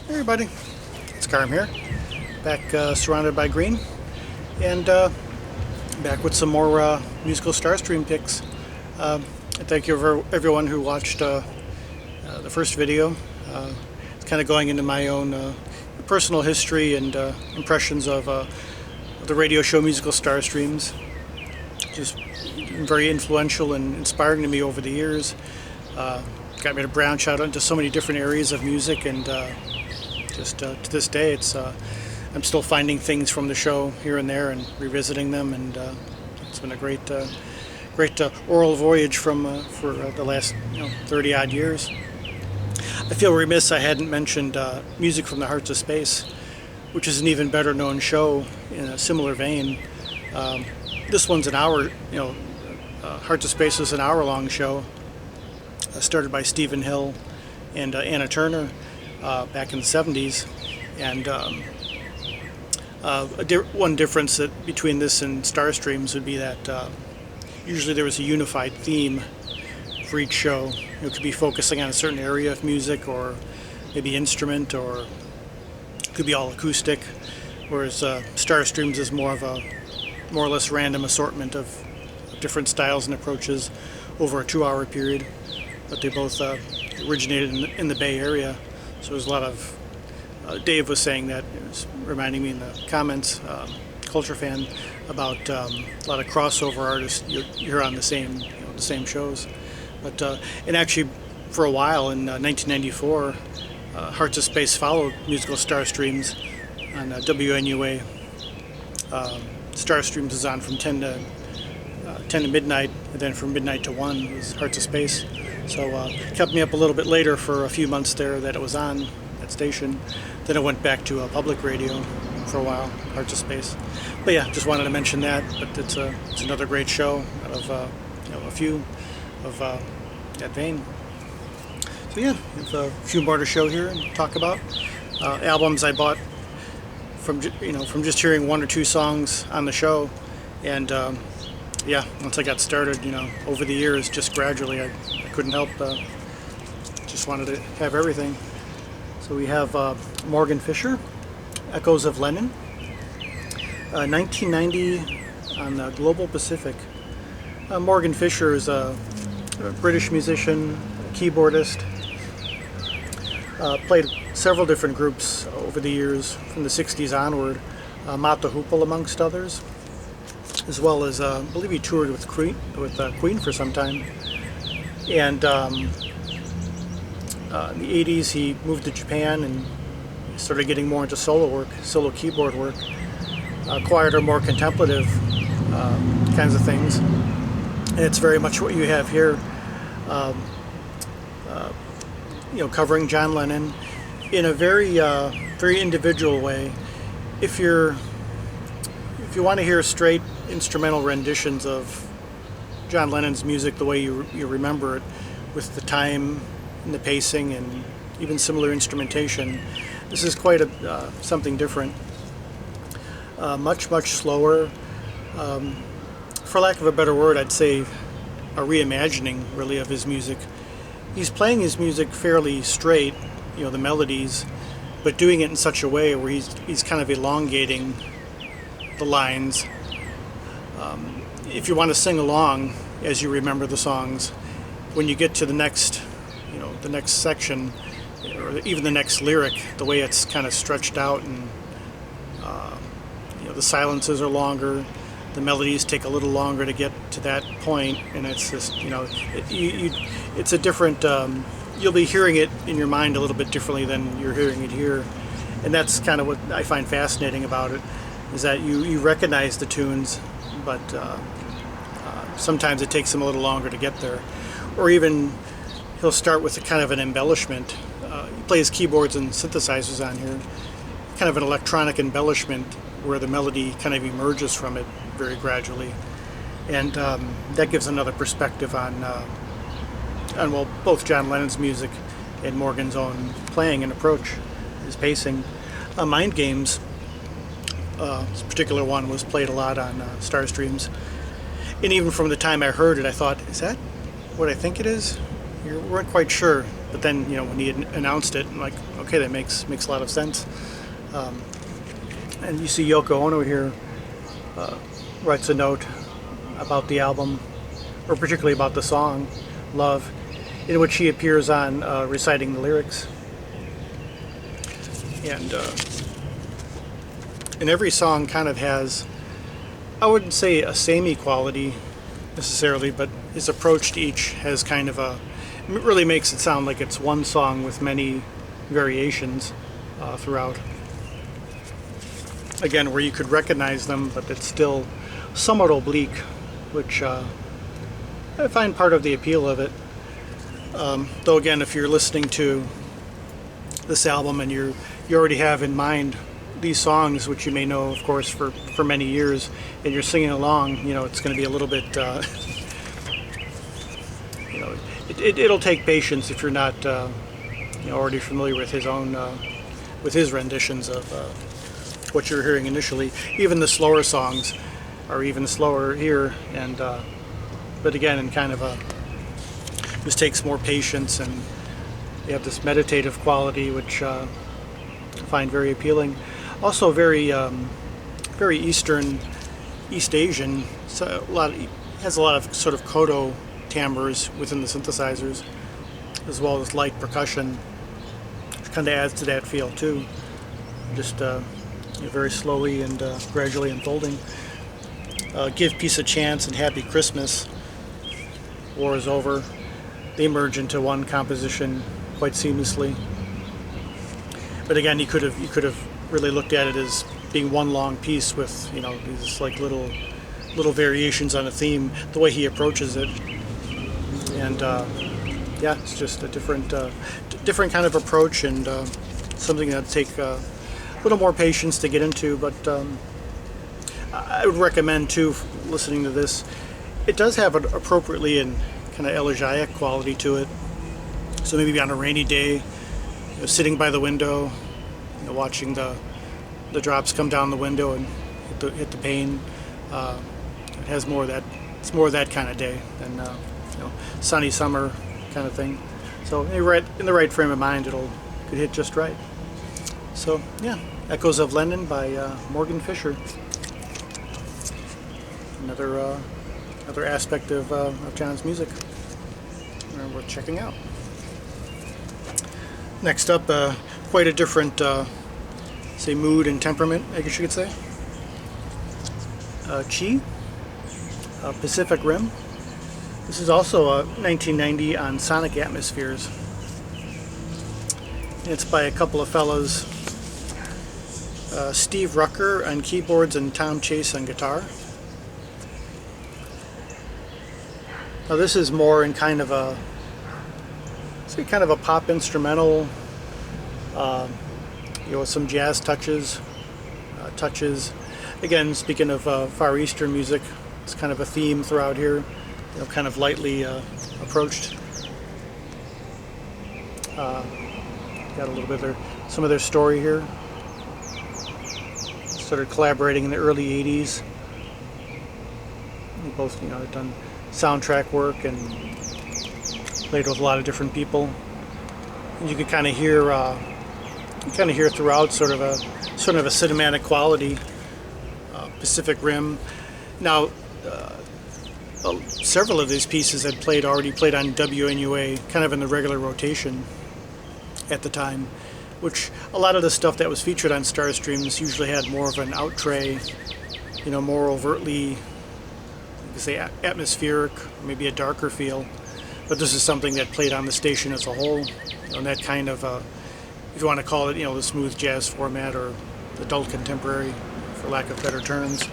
Hey everybody, it's Carm here, back surrounded by green, and back with some more musical Starstream picks. And thank you for everyone who watched the first video. It's kind of going into my own personal history and impressions of the radio show musical Starstreams. Just very influential and inspiring to me over the years. Got me to branch out into so many different areas of music, and just to this day, I'm still finding things from the show here and there and revisiting them, and it's been a great oral voyage from for the last 30 odd years. I feel remiss I hadn't mentioned Music from the Hearts of Space, which is an even better known show in a similar vein. This one's an hour, Hearts of Space was an hour-long show, started by Stephen Hill and Anna Turner back in the 70s. And one difference between this and Starstreams would be that usually there was a unified theme for each show. It could be focusing on a certain area of music, or maybe instrument, or it could be all acoustic, whereas Starstreams is more or less random assortment of different styles and approaches over a 2-hour period. But they both originated in the Bay Area, so there's a lot of Dave was saying that, it was reminding me in the comments, Culture Fan, about a lot of crossover artists you hear on the same shows. But and actually, for a while in 1994, Hearts of Space followed musical Starstreams on WNUA. Starstreams is on from 10 to midnight, and then from midnight to 1 was Hearts of Space. So kept me up a little bit later for a few months there that it was on that station. Then it went back to public radio for a while, Hearts of Space. But yeah, just wanted to mention that. But it's another great show out of a few of that vein. So yeah, we have a few more to show here and talk about. Albums I bought from just hearing one or two songs on the show, and yeah, once I got started, over the years, just gradually, I couldn't help, just wanted to have everything. So we have Morgan Fisher, Echoes of Lennon, 1990 on Global Pacific. Morgan Fisher is a British musician, keyboardist, played several different groups over the years from the 60s onward, Mata Hoople amongst others, as well as I believe he toured with Queen for some time. And in the 80s he moved to Japan and started getting more into solo keyboard work, quieter, more contemplative kinds of things. And it's very much what you have here, covering John Lennon in a very individual way. If you want to hear straight instrumental renditions of John Lennon's music the way you remember it, with the time and the pacing and even similar instrumentation, this is quite something different. Much slower. For lack of a better word, I'd say a reimagining, really, of his music. He's playing his music fairly straight, the melodies, but doing it in such a way where he's kind of elongating the lines. If you want to sing along as you remember the songs, when you get to the next section, or even the next lyric, the way it's kind of stretched out, and the silences are longer, the melodies take a little longer to get to that point, and it's just it's a different. You'll be hearing it in your mind a little bit differently than you're hearing it here, and that's kind of what I find fascinating about it, is that you recognize the tunes, but sometimes it takes him a little longer to get there, or even he'll start with a kind of an embellishment. He plays keyboards and synthesizers on here, kind of an electronic embellishment where the melody kind of emerges from it very gradually, and that gives another perspective on both John Lennon's music and Morgan's own playing and approach, his pacing. Mind Games, this particular one, was played a lot on Starstreams, and even from the time I heard it, I thought, is that what I think it is? You weren't quite sure, But then, when he announced it, I'm like, okay, that makes a lot of sense. And you see Yoko Ono here writes a note about the album, or particularly about the song Love, in which he appears on reciting the lyrics. And every song kind of has, I wouldn't say a samey quality necessarily, but his approach to each has kind of it really makes it sound like it's one song with many variations throughout. Again, where you could recognize them, but it's still somewhat oblique, which I find part of the appeal of it. Though again, if you're listening to this album and you already have in mind these songs, which you may know, of course, for many years, and you're singing along, it's going to be a little bit, it'll take patience if you're not, already familiar with his own, with his renditions of what you're hearing initially. Even the slower songs are even slower here, and but again, in kind of this takes more patience, and you have this meditative quality, which I find very appealing. Also very East Asian. So has a lot of sort of koto timbres within the synthesizers, as well as light percussion, which kind of adds to that feel too. Just very slowly and gradually unfolding. Give Peace a Chance and Happy Christmas, War is Over. They merge into one composition quite seamlessly. But again, you could have really looked at it as being one long piece with these like little variations on a theme. The way he approaches it, and it's just a different kind of approach, and something that take a little more patience to get into. But I would recommend too, listening to this. It does have an appropriately and kind of elegiac quality to it. So maybe on a rainy day, sitting by the window, watching the drops come down the window and hit the pane. It has more of that. It's more of that kind of day than sunny summer kind of thing. So in the right frame of mind, could hit just right. So yeah, Echoes of Lennon by Morgan Fisher. Another aspect of John's music worth checking out. Next up, quite a different, say, mood and temperament, I guess you could say. Chi, Pacific Rim. This is also 1990 on Sonic Atmospheres. It's by a couple of fellows, Steve Rucker on keyboards and Tom Chase on guitar. Now this is more in kind of a pop instrumental, with some jazz touches. Again, speaking of Far Eastern music, it's kind of a theme throughout here, kind of lightly approached. Got a little bit of some of their story here. Started collaborating in the early '80s. They both, have done soundtrack work and played with a lot of different people. And you could kind of hear throughout sort of a cinematic quality. Pacific Rim. Now, several of these pieces had already played on WNUA, kind of in the regular rotation at the time, which a lot of the stuff that was featured on Starstreams usually had more of an out tray, more overtly, you could say, atmospheric, maybe a darker feel. But this is something that played on the station as a whole, and that kind of, if you want to call it, the smooth jazz format or adult contemporary, for lack of better terms.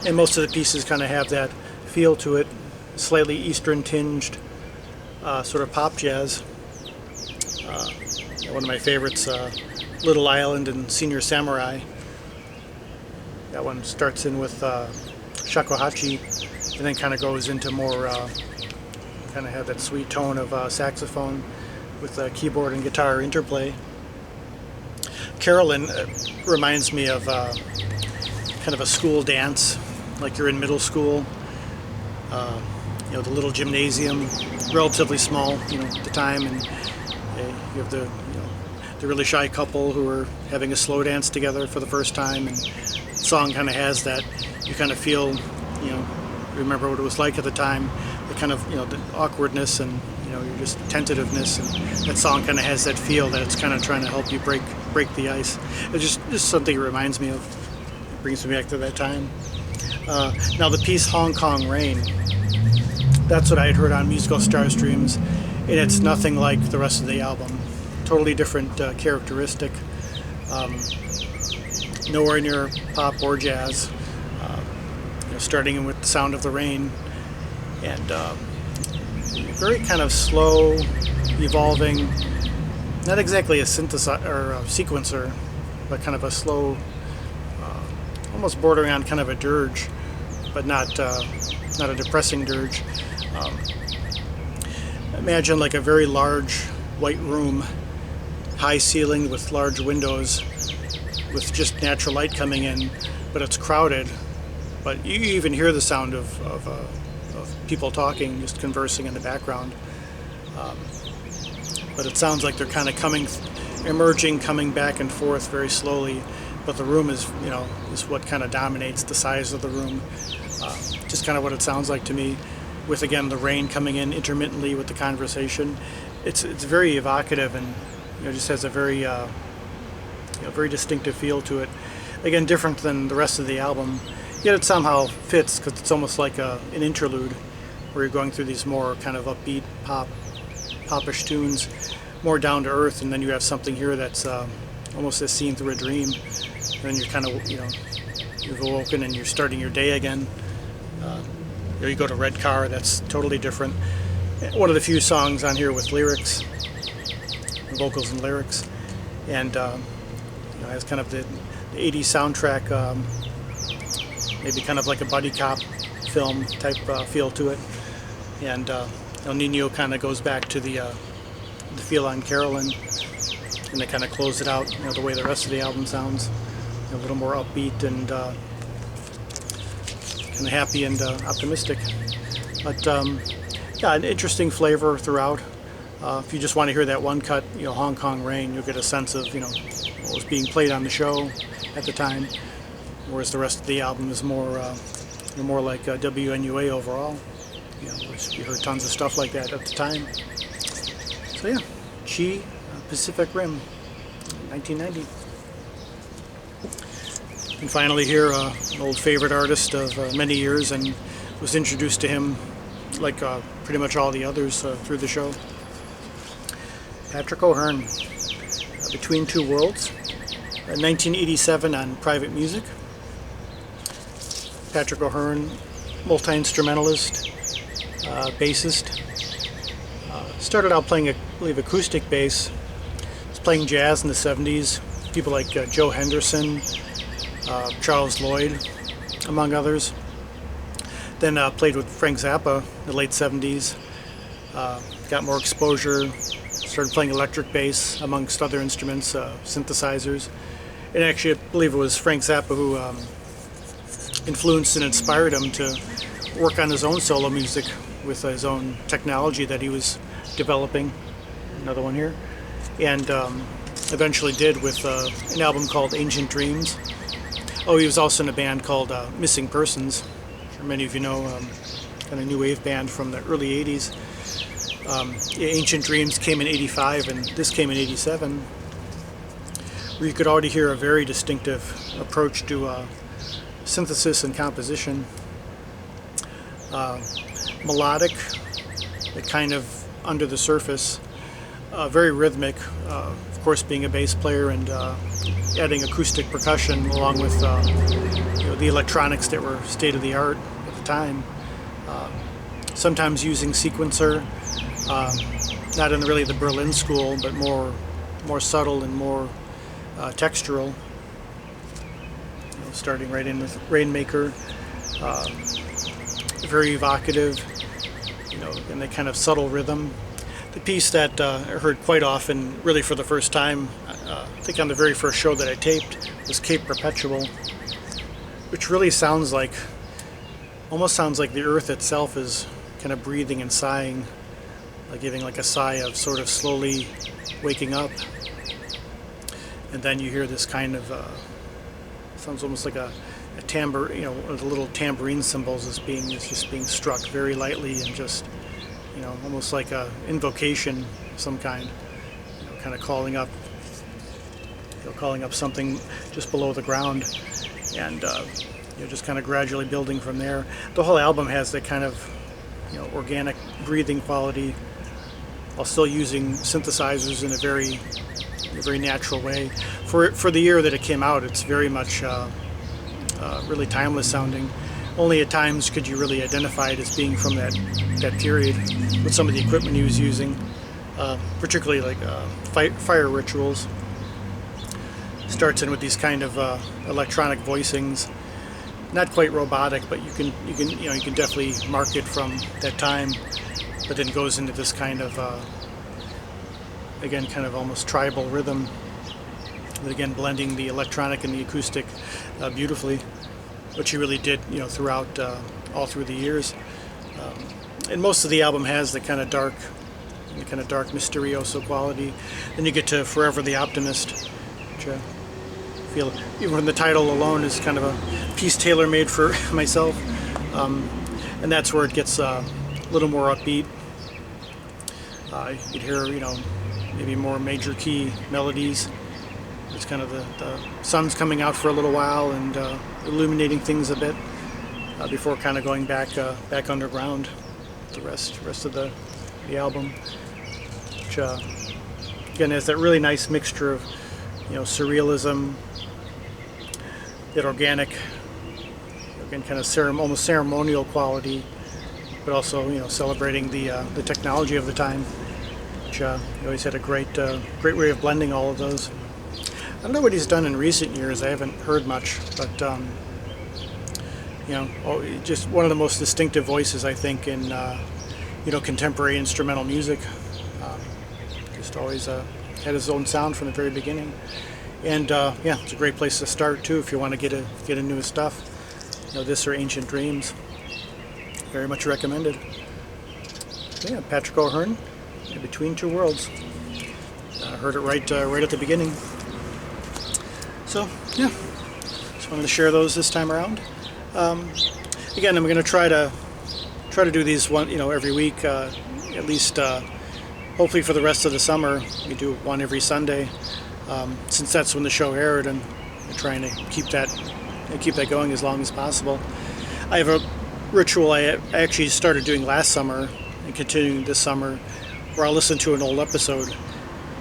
And most of the pieces kind of have that feel to it, slightly Eastern tinged, sort of pop jazz. One of my favorites, Little Island and Senior Samurai. That one starts in with shakuhachi, and then kind of goes into more, kind of have that sweet tone of saxophone with keyboard and guitar interplay. Carolyn reminds me of kind of a school dance, like you're in middle school. the little gymnasium, relatively small, at the time, and you have the really shy couple who are having a slow dance together for the first time, and the song kind of has that. You kind of feel, remember what it was like at the time, the kind of, the awkwardness and, your just tentativeness, and that song kind of has that feel that it's kind of trying to help you break the ice. It's just something it reminds me of. It brings me back to that time. Now the piece Hong Kong Rain, that's what I had heard on Musical Starstreams, and it's nothing like the rest of the album. Totally different characteristic. Nowhere near pop or jazz. Starting with the sound of the rain, and very kind of slow, evolving. Not exactly a synthesizer or a sequencer, but kind of a slow, almost bordering on kind of a dirge, but not a depressing dirge. Imagine like a very large white room, high ceiling with large windows, with just natural light coming in, but it's crowded. But you even hear the sound of people talking, just conversing in the background. But it sounds like they're kind of emerging, coming back and forth very slowly. But the room is what kind of dominates the size of the room. Just kind of what it sounds like to me, with again the rain coming in intermittently with the conversation. It's very evocative, and just has a very very distinctive feel to it. Again, different than the rest of the album. Yet it somehow fits, because it's almost like an interlude where you're going through these more kind of upbeat popish tunes, more down to earth, and then you have something here that's almost as seen through a dream. And then you're kind of you've awoken and you're starting your day again. You go to Red Car, that's totally different. One of the few songs on here with lyrics, vocals and lyrics, and has kind of the 80s soundtrack. Maybe kind of like a buddy cop film type feel to it, and El Nino kind of goes back to the feel on Carolyn, and they kind of close it out, the way the rest of the album sounds, a little more upbeat and kind of happy and optimistic. But yeah, an interesting flavor throughout. If you just want to hear that one cut, Hong Kong Rain, you'll get a sense of what was being played on the show at the time. Whereas the rest of the album is more like WNUA overall. Which you heard tons of stuff like that at the time. So yeah, Chi, Pacific Rim, 1990. And finally here, an old favorite artist of many years, and was introduced to him like pretty much all the others through the show. Patrick O'Hearn, Between Two Worlds, 1987 on Private Music. Patrick O'Hearn, multi-instrumentalist, bassist. Started out playing, I believe, acoustic bass. Was playing jazz in the 70s. People like Joe Henderson, Charles Lloyd, among others. Then played with Frank Zappa in the late 70s. Got more exposure. Started playing electric bass amongst other instruments, synthesizers. And actually, I believe it was Frank Zappa who influenced and inspired him to work on his own solo music with his own technology that he was developing. Another one here. And eventually did with an album called Ancient Dreams. Oh, he was also in a band called Missing Persons. I'm sure many of you know, kind of new wave band from the early 80s. Ancient Dreams came in 85 and this came in 87. Where you could already hear a very distinctive approach to synthesis and composition. Melodic, but kind of under the surface, very rhythmic, of course being a bass player and adding acoustic percussion along with the electronics that were state of the art at the time. Sometimes using sequencer, not in really the Berlin school, but more subtle and more textural. Starting right in with Rainmaker, very evocative, and the kind of subtle rhythm. The piece that I heard quite often, really for the first time, I think on the very first show that I taped, was Cape Perpetual, which really almost sounds like the earth itself is kind of breathing and sighing, like giving like a sigh of sort of slowly waking up. And then you hear this kind of sounds almost like a tambour, you know, the little tambourine cymbals is just being struck very lightly, and just, you know, almost like a invocation of some kind, you know, kind of calling up something just below the ground, and you know, just kind of gradually building from there. The whole album has that kind of, you know, organic breathing quality, while still using synthesizers in a very natural way. For the year that it came out, it's very much really timeless sounding. Only at times could you really identify it as being from that period with some of the equipment he was using, particularly like fire rituals. Starts in with these kind of electronic voicings, not quite robotic, but you can definitely mark it from that time. But then goes into this kind of again, kind of almost tribal rhythm, but again blending the electronic and the acoustic beautifully, which he really did, you know, throughout all through the years. And most of the album has the kind of dark mysterioso quality. Then you get to Forever the Optimist, which I feel, even the title alone, is kind of a piece tailor-made for myself. And that's where it gets a little more upbeat. You could hear, you know, maybe more major key melodies. It's kind of the sun's coming out for a little while and illuminating things a bit before kind of going back underground. The rest of the album, which again has that really nice mixture of, you know, surrealism, that organic, again kind of almost ceremonial quality, but also, you know, celebrating the technology of the time, which he always had a great way of blending all of those. I don't know what he's done in recent years. I haven't heard much, but you know, just one of the most distinctive voices, I think, in you know, contemporary instrumental music. Just always had his own sound from the very beginning, and yeah, it's a great place to start too if you want to get into his stuff. You know, this or Ancient Dreams. Very much recommended. So yeah, Patrick O'Hearn, Between Two Worlds. Heard it right at the beginning. So yeah, just wanted to share those this time around. Again, I'm going to try to do these every week, at least. Hopefully for the rest of the summer, we do one every Sunday, since that's when the show aired, and I'm trying to keep that going as long as possible. I have a ritual I actually started doing last summer and continuing this summer, where I'll listen to an old episode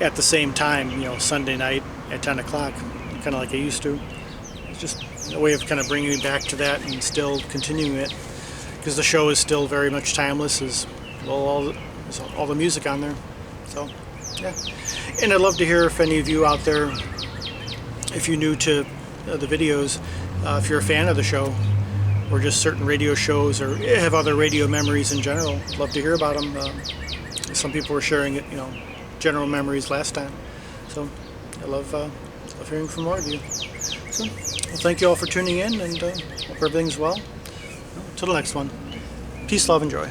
at the same time, you know, Sunday night at 10 o'clock, kind of like I used to. It's just a way of kind of bringing me back to that and still continuing it, because the show is still very much timeless, as well all the music on there. So yeah, and I'd love to hear if any of you out there, if you're new to the videos, if you're a fan of the show, or just certain radio shows, or have other radio memories in general. I'd love to hear about them. Some people were sharing it, you know, general memories last time. So I love hearing from more of you. So well, thank you all for tuning in, and hope everything's well. Until the next one. Peace, love, and joy.